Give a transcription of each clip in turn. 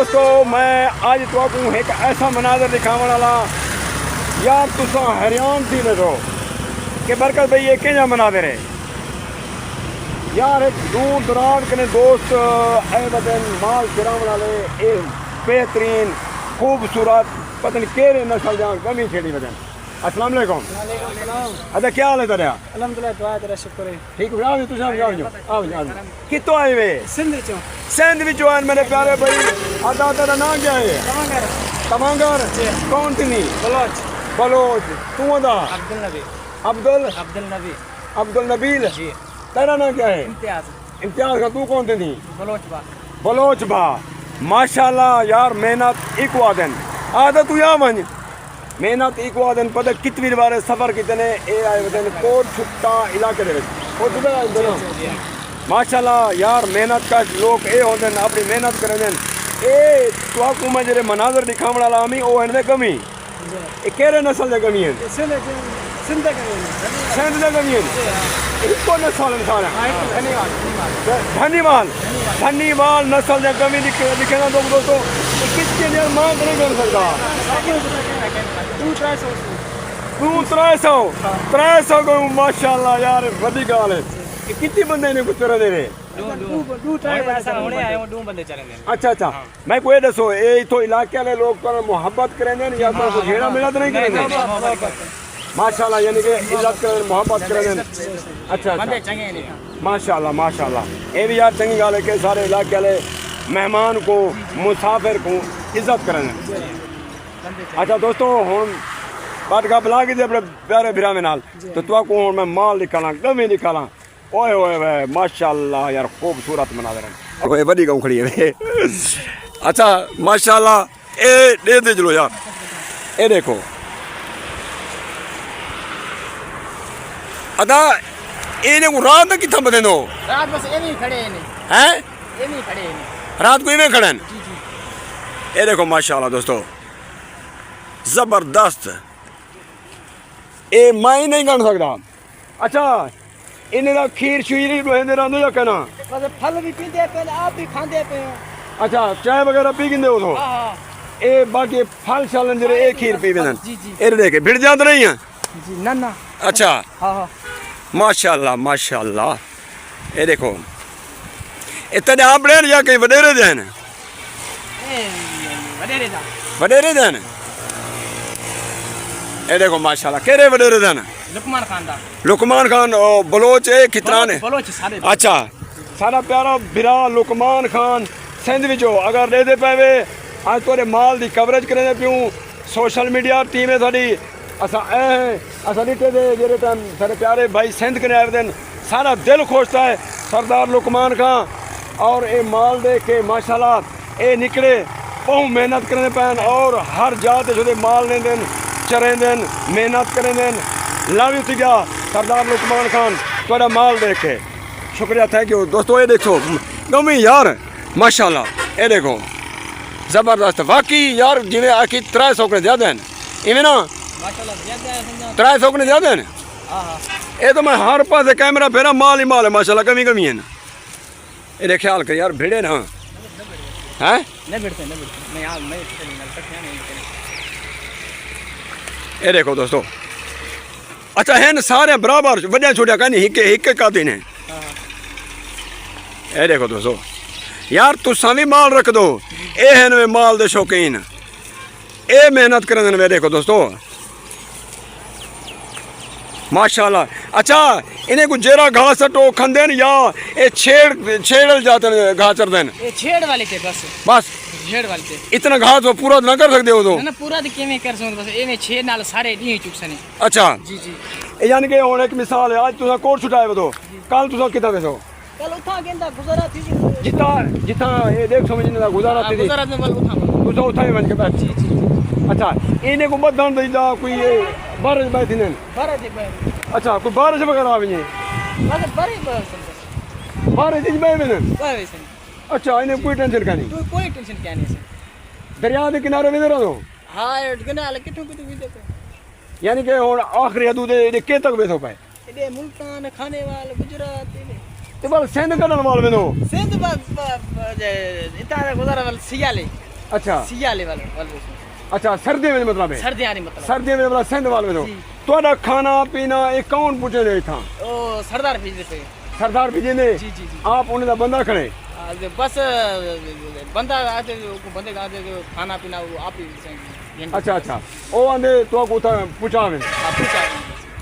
दोस्तों मैं आज तो एक ऐसा मनाजर दिखाने वाला यार तुसा हैरान थी में तो कि बरकत भाई ये क्या मनाजर है यार। एक दूर दराज के दोस्त बदन माल फिराने वाले एक बेहतरीन खूबसूरत पता नहीं केरे नस्ल जान कमी खेली बदन। अस्सलाम वालेकुम। अच्छा क्या हाल है तेरा? अल्हम्दुलिल्लाह दुआ तेरा शुक्र है। ठीक है आओ तुम आओ कितों आए वे? सिंध चो। सिंध विचों आए मेरे प्यारे भाई। अदा तेरा नाम क्या है? तमांगर। तमांगर कौन थी? बलोच। बलोच तू अदा? अब्दुल नबी। अब्दुल नबी। अब्दुल नबील जी। तेरा नाम क्या है? इम्तियाज। इम्तियाज का तू कौन थी? बलोच बा। माशाल्लाह यार मेहनत एक वादन आदा तू यहाँ बन मेहनत एक वादन पता कितनी बार सफर कितने ए आए वदन कोट छुट्टा इलाके दे माशाल्लाह यार मेहनत का लोग ए होते अपनी मेहनत करें ए तो मैं जरे मनाजर दिखाने वाला आमी ओ है कमी ए केरे नस्ल दे कमी है सिंध दे कमी है इसको नस्ल इंसान धन्यवाद नस्ल दे कमी दिखेना तो दोस्तों किसके लिए मांग नहीं कर सकता। 300 को माशाल्लाह यार बड़ी गाल है। कितने बंदे ने कुछ तरह दे रहे? अच्छा अच्छा मैं कोई दसो ये तो इलाके वाले लोग पर मोहब्बत करें या तो घेरा मिलत नहीं करें माशाल्लाह यानी कि इज्जत करें मोहब्बत करें। अच्छा माशाल्लाह ये भी यार चंगी गाल है कि सारे इलाके वाले मेहमान को मुसाफिर को इज्जत करें। अच्छा दोस्तों हम बात का बुला के अपने प्यारे भिरा में नाल तो को मैं माल निकाला गमी निकाला ओए ओए ओए माशाल्लाह यार खूबसूरत मनाजर है कोई बड़ी गाँव खड़ी है। अच्छा माशाल्लाह ए दे चलो यार ये देखो अदा ये रात में कितना बदे दो रात बस ये नहीं खड़े हैं ये नहीं खड़े रात को इवें खड़े ये देखो माशाल्लाह दोस्तों जबरदस्त ए मैं नहीं कर सकता। अच्छा इन्हें का खीर शीर रहते रहते या कहना बस फल भी पीते पे आप भी खाते पे। अच्छा चाय वगैरह पी गिंदे हो तो ए बाकी फल शालन जरे एक खीर पी बेन ए देखे भिड़ जात नहीं है जी ना। अच्छा हां माशाल्लाह ये देखो इतने आप बड़े या कहीं वडेरे देन वडेरे देन ये देखो माशाल्लाह केरे वडेरे देन लुकमान खान बलोच है कितना ने अच्छा सारा प्यारा बिरा लुकमान खान सिंध विचो अगर दे दे पावे आज तोरे माल दी कवरेज करे पियूं सोशल मीडिया टीम है साडी असा नीचे दे जेरे टाइम सारे प्यारे भाई सिंध कने आए दिन सारा दिल खुश है सरदार लुकमान खान और ये माल दे के माशाल्लाह ये निकले बहुत मेहनत करने पैन और हर जात जो माल ने दिन चरें दिन मेहनत करें दिन लव यू गया सरदार लुकमान खान थोड़ा माल देख के शुक्रिया थैंक यू दोस्तों। ये देखो गमी यार माशाल्लाह ये देखो जबरदस्त वाकई यार जिमें आखिर 300 के ज्यादा हैं इवें ना 300 के ज्यादा हैं ये तो मैं हर पास कैमरा फेरा माल ही माल है माशाल्लाह कमी है ना ये ख्याल कर यार भिड़े ना हैं ये देखो दोस्तों अच्छा है सारे बराबर वड्या छोटिया कहनी हिक्के का दिन है। ये देखो दोस्तों यार तुसा भी माल रख दो ये है माल दे शौकीन ये मेहनत करें वे देखो दोस्तों माशाल्लाह। अच्छा इन्हें कुछ जेरा घास सटो खंदे या ये छेड़ जाते घास चरते ये छेड़ वाले थे बस छेड़ वाले थे इतना घास वो पूरा ना कर सकते हो तो ना पूरा तो किवें कर सकते बस एवें छेड़ नाल सारे नहीं चुक सने। अच्छा जी यानी कि हुन एक मिसाल है आज तुसा कोट छुटाए तो कल तुसा कितना देसो कल उठा गेंदा गुजारा थी जितना ये देख समझने का गुजारा थी गुजारा में बल उठा तुसा उठा ही बन के बैठ जी अच्छा इन्हें को बदन देदा कोई ये बारिश बैठी ने अच्छा कोई बारिश वगैरह आ गई बारिश में अच्छा इन्हें कोई टेंशन का नहीं कोई टेंशन क्या नहीं दरिया के किनारे में रहो हां गनाल किथों किथों भी देखो यानी कि हुन आखिरी हदूद दे के तक बेसो पाए ये मुल्तान खाने वाले गुजरात ते बल सिंध करण वाल में नो सिंध इतना गुजारा वाल सियाले अच्छा सियाले वाले अच्छा सर्दी में मतलब है सर्दियां नहीं मतलब सर्दी में मतलब सिंध वाले में ਤੁਹਾਡਾ ਖਾਣਾ ਪੀਣਾ ਇਹ ਕੌਣ ਪੁੱਛੇ ਨੇ ਇਥਾਂ ਉਹ ਸਰਦਾਰ ਭੇਜਦੇ ਪਏ सरदार भेजे ने जी जी जी आप उन्हें दा बंदा खड़े बस बंदा आते बंदे का आते खाना पीना वो आप ही अच्छा अच्छा ओ आंदे तो को पूछावे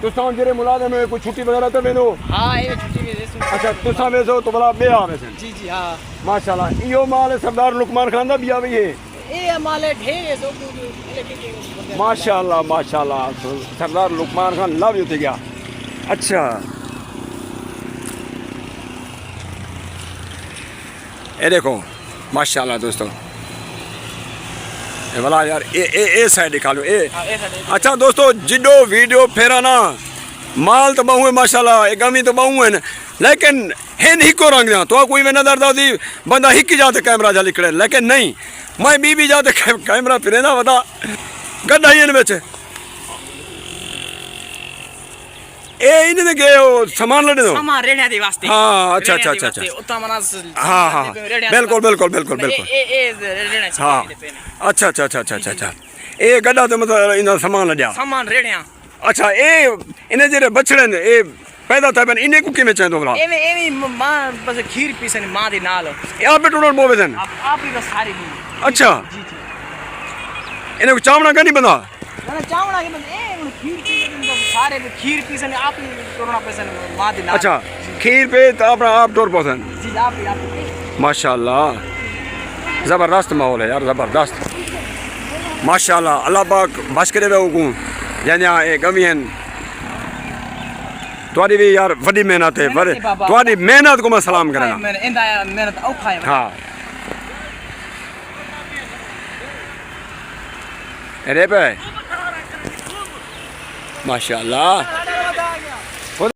तो साउंड जेरे मुलाजम में कोई छुट्टी वगैरह तो वेनो हां ये छुट्टी में देसो अच्छा तो सामे सो तो बड़ा बे आवे से जी जी हां माशाल्लाह इयो माल सरदार लुकमान खान दा भी आवे है ये माल ढेर है सब माशाल्लाह माशाल्लाह सरदार लुकमान खान लव होते गया अच्छा ये देखो माशाल्लाह दोस्तों ये वाला यार ए साइड निकालो ए अच्छा दोस्तों जिडो वीडियो फेरा ना माल तो बहु है माशाल्लाह ये गमी तो बहु है न लेकिन हेन हिको रंग ना तो कोई में नजर दादी बंदा हिक जाते कैमरा जा लिखड़े लेकिन नहीं मैं भी जाते कैमरा फिरे ना बता गड्ढा ही इन बेचे ए इन्हें गए हो सामान लड़े दो सामान रेड़ने दे वास्ते हाँ अच्छा अच्छा अच्छा अच्छा उतना मना हाँ हाँ बिल्कुल बिल्कुल बिल्कुल बिल्कुल रेड़ना हाँ अच्छा अच्छा अच्छा अच्छा अच्छा ए गड्ढा तो मतलब इन्हें सामान लड़िया सामान रेड़िया अच्छा ए इन्हें जेरे बछड़े ने ए पैदा था बन इन्हें कुकी में चाहिए बोला एवे मां बस खीर पीसन मां दे नाल आप पे टोटल बोवे सन आप ही बस सारी अच्छा जी जी इन्हें चावड़ा का नहीं बंदा ना चावड़ा के बस ए खीर पीसन सारे खीर पीसन आप ही कोरोना पेशन मां दे नाल अच्छा खीर पे तो अपना आप टोर पसंद जी आप ही माशाल्लाह ज़बरदस्त माहौल है यार ज़बरदस्त माशाल्लाह अल्लाह पाक बस करे वे उगू जंहिंजा ए गमी हैं तुम्हारी भी यार वडी मेहनत है तुम्हारी मेहनत को मैं सलाम करना मेहनत औखा है हाँ अरे पे माशाल्लाह